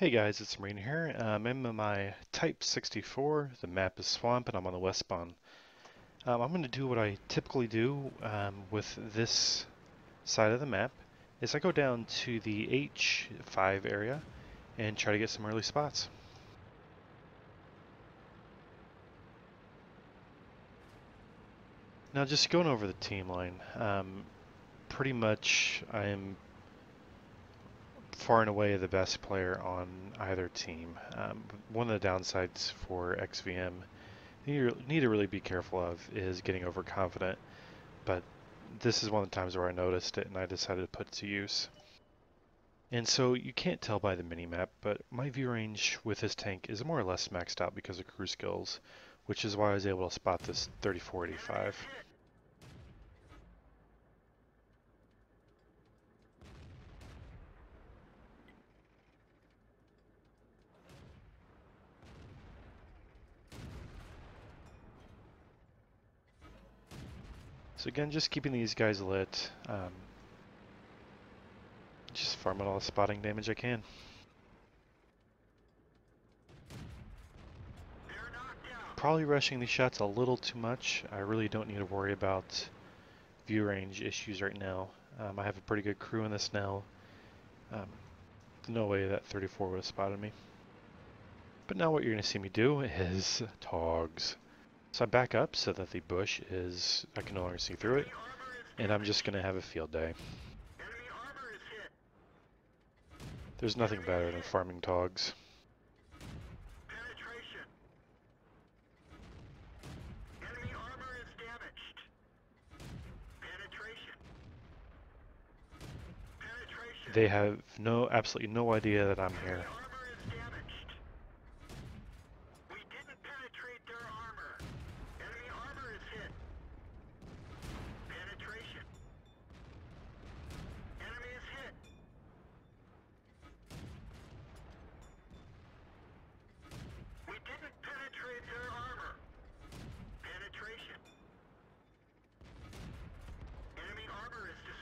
Hey guys, it's Marine here. I'm in my Type 64. The map is Swamp and I'm on the west spawn. I'm going to do what I typically do with this side of the map is I go down to the H5 area and try to get some early spots. Now just going over the team line, pretty much I am far and away the best player on either team. One of the downsides for XVM you need to really be careful of is getting overconfident, but this is one of the times where I noticed it and I decided to put it to use. And so you can't tell by the minimap, but my view range with this tank is more or less maxed out because of crew skills, which is why I was able to spot this 3485. So again, just keeping these guys lit, just farming all the spotting damage I can. Probably rushing these shots a little too much. I really don't need to worry about view range issues right now. I have a pretty good crew in this now. No way that 34 would have spotted me. But now what you're going to see me do is togs. So I back up so that the bush is, I can no longer see through it, and I'm just going to have a field day. There's nothing better than farming togs. They have absolutely no idea that I'm here.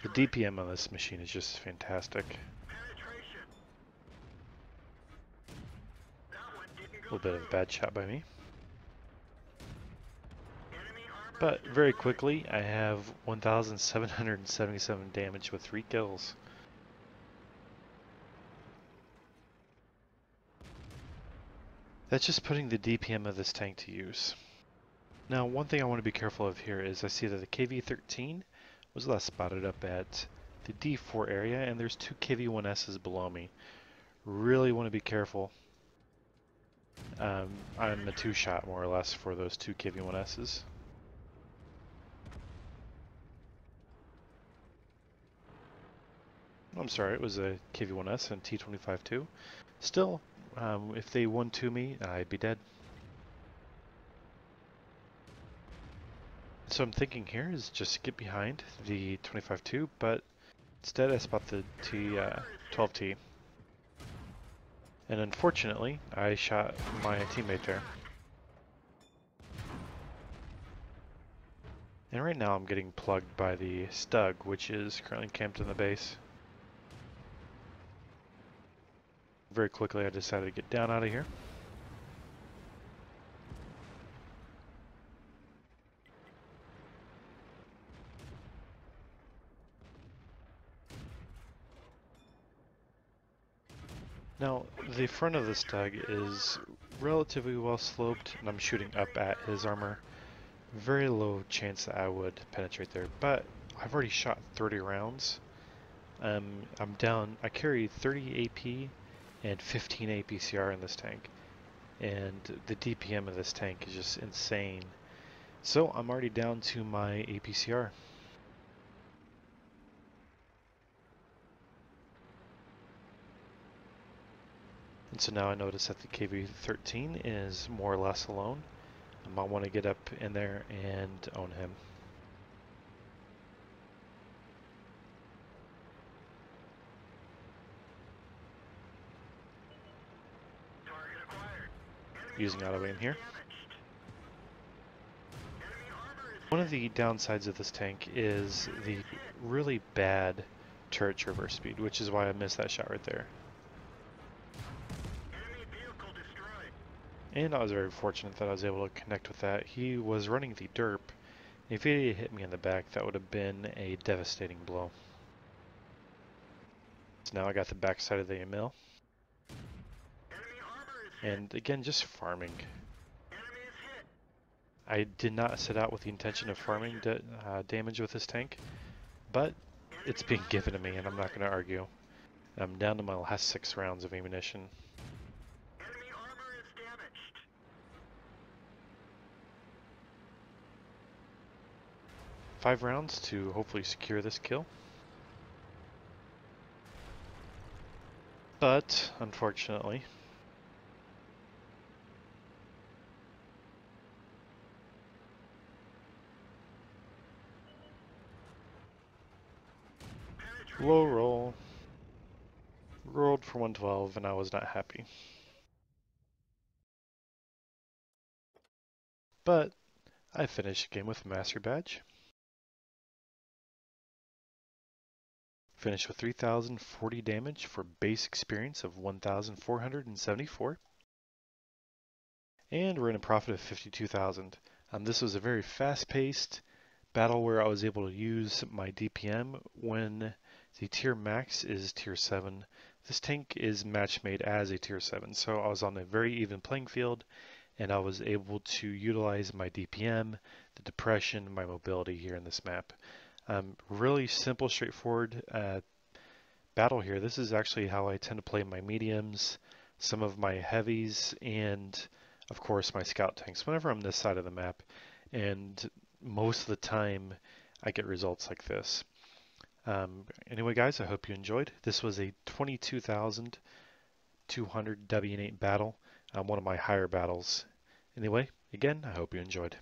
The DPM on this machine is just fantastic. A little bit of a bad shot by me. But very quickly, I have 1,777 damage with 3 kills. That's just putting the DPM of this tank to use. Now, one thing I want to be careful of here is I see that the KV-13 was last spotted up at the D4 area, and there's 2 KV-1Ss below me. Really want to be careful. I'm a 2-shot more or less for those 2 KV-1Ss. I'm sorry, it was a KV-1S and T25.2. Still, if they 1-2 me, I'd be dead. So I'm thinking here is just get behind the 25.2, but instead I spot the T12T. And unfortunately, I shot my teammate there. And right now I'm getting plugged by the Stug, which is currently camped in the base. Very quickly I decided to get down out of here. Now, the front of the Stug is relatively well sloped, and I'm shooting up at his armor. Very low chance that I would penetrate there, but I've already shot 30 rounds. I'm down, I carry 30 AP and 15 APCR in this tank, and the DPM of this tank is just insane. So I'm already down to my APCR. And so now I notice that the KV-13 is more or less alone. I might want to get up in there and own him. Using auto aim here. One of the downsides of this tank is the really bad turret traverse speed, which is why I missed that shot right there. And I was very fortunate that I was able to connect with that. He was running the derp. If he had hit me in the back, that would have been a devastating blow. So now I got the backside of the mill. And again, just farming. I did not set out with the intention of farming damage with this tank, but it's being given to me and I'm not going to argue. I'm down to my last 6 rounds of ammunition. 5 rounds to hopefully secure this kill. But, unfortunately, low roll, rolled for 112 and I was not happy. But, I finished the game with a Master Badge. Finished with 3,040 damage for base experience of 1,474. And we're in a profit of 52,000. This was a very fast-paced battle where I was able to use my DPM when the tier max is tier 7. This tank is match made as a tier 7, so I was on a very even playing field and I was able to utilize my DPM, the depression, my mobility here in this map. Really simple, straightforward battle here. This is actually how I tend to play my mediums, some of my heavies, and of course my scout tanks whenever I'm this side of the map. And most of the time I get results like this. Anyway guys, I hope you enjoyed. This was a 22,200 WN8 battle, one of my higher battles. Anyway, again, I hope you enjoyed.